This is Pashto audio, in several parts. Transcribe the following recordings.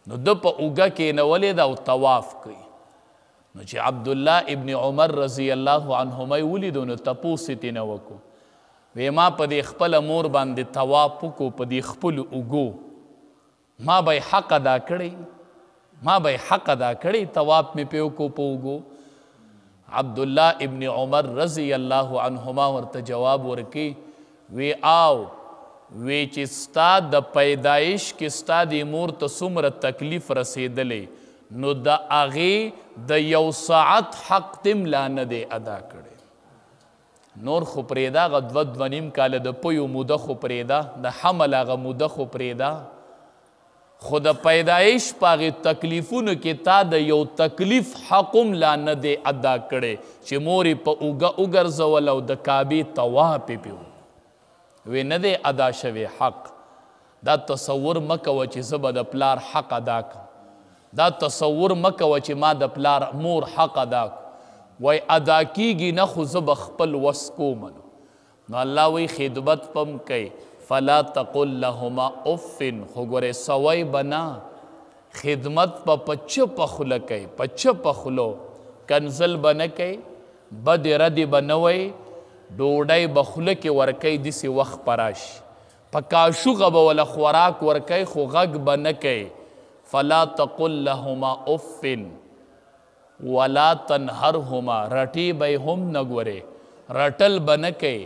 نو د په اوږه کېنولې ده او طواف کوي. نو چې عبدالله ابن عمر رضی الله عنهما یې ولیدو نو تپوس یې ترېنه وکړو، وی ما په دې خپله مور باندې طواف وکړو په دې خپلو اوږو، ما به یې حق ادا کړی طواف مې پې وکړو په اوږو. عبدالله ابن عمر رضی الله عنهما ورته جواب ورکړي وی وی چې ستا د پیدایش کې ستا دې مور ته څومره تکلیف رسېدلی نو د هغې د یو ساعت حق تم لا نه دی ادا کړی. نور خو پرېږده هغه 2.5 کاله د پیو موده خو پرېږده، د حمل هغه موده خو پرېږده، خو د پیدایش په هغې تکلیفونو کې تا د یو تکلیف حق هم لا نه دی ادا کړی چې مور یې په اوږه وګرځول او د کعبې طواف یې پې وی نه دی ادا شوی حق. دا تصور مه کوه چې زه به د پلار حق ادا کړم، دا تصور مه کوه چې ما د پلار مور حق ادا کړو. وی ادا کیږي نه خو زه به خپل وس کوم. نو الله وی خدمت پم کوي فلا تقل لهما اف، خو ګورې سوی به نه، خدمت په چپه خوله کوي، په چپه خولو کنزل به نه کوي، بدې ردې به نه وی، ډوډۍ به خوله کې ورکوي داسې وخت به راشي، په کاشوغه به وله خوراک ورکوي خو غږ به نه کوي. فلا تقل لهما اف ولا تنهرهما، رټې به یې هم نه ګورې، رټل به نه کوي.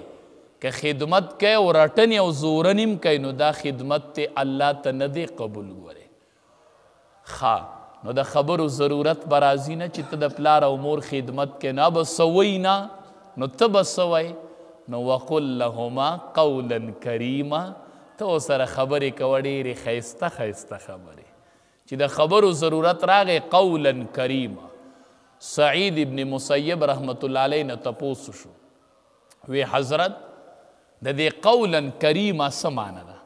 که خدمت کوي او رټنې او زورنې هم کوي نو دا خدمت ته الله ته نه دی قبول ګورې. نو د خبرو ضرورت به راځي نه چې ته د پلار او مور خدمت کوې، نه به سوی نه نو ته به سوی. نو وقل لهما قولا کریما، ته ورسره خبرې کوه ډېرې ښایسته ښایسته خبرې چې د خبرو ضرورت راغی. قولا کریما. سعید ابن مسیب رحمت الله علیه نه تپوس شو، وی حضرت د دې قولا کریما څه معنی ده؟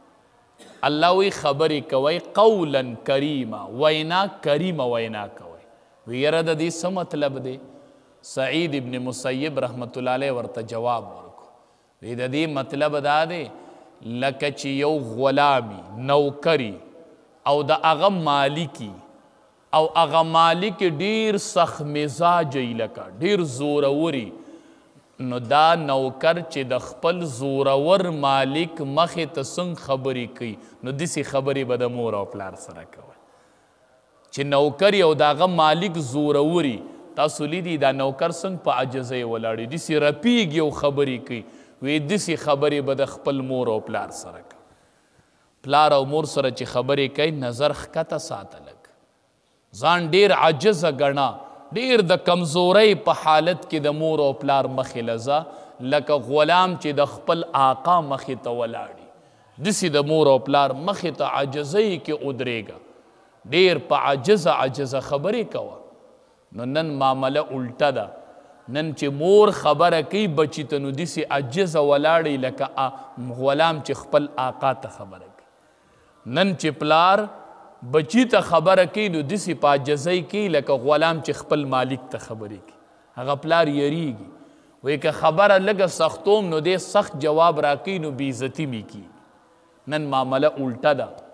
الله وی خبرې کوئ قولا کریما، وینا کریمه وینا کوئ. وی یره د دې څه مطلب دی؟ سعید ابن مسیب رحمت الله علیه ورته جواب ورکو، وی د دې مطلب دا دی لکه چې یو غلامی نوکری او د هغه مالکی او هغه مالک ډیر سخت مزاجی لکه ډیر زوروري، نو دا نوکر چې د خپل زورور مالک مخې ته څنګه خبرې کوي نو داسې خبرې به د مور او پلار سره کوي. چې نوکر او د هغه مالک زوروري، تاسو لیدي دا نوکر څنګه په عجزۍ ولاړي داسې رپیږي او خبرې کوي، وی داسې خبرې به د خپل مور او پلار سره کوي. پلار او مور سره چې خبرې کوي نظر ښکته ساته لږ، ځان ډیر عجزه ګڼه، ډیر د کمزورۍ په حالت کې د مور او پلار مخې لځه لکه غلام چې د خپل آقا مخې ته ولاړي، داسې د مور او پلار مخې ته عجزۍ کې ودرېږه، ډیر په عجزه خبرې کوه. نو نن معامله الټه ده، نن چې مور خبره کوي بچي ته نو داسې عجزه ولاړی لکه غلام چې خپل آقا ته خبره کوي. نن چې پلار بچی ته خبره کوي نو داسې په عجزۍ کوي لکه غلام چې خپل مالک ته خبرې کوي. هغه پلار یریږي، وایي که خبره لږه سختوم نو دی سخت جواب راکوي نو بې عزتي مې کېږي. نن معامله الټه ده.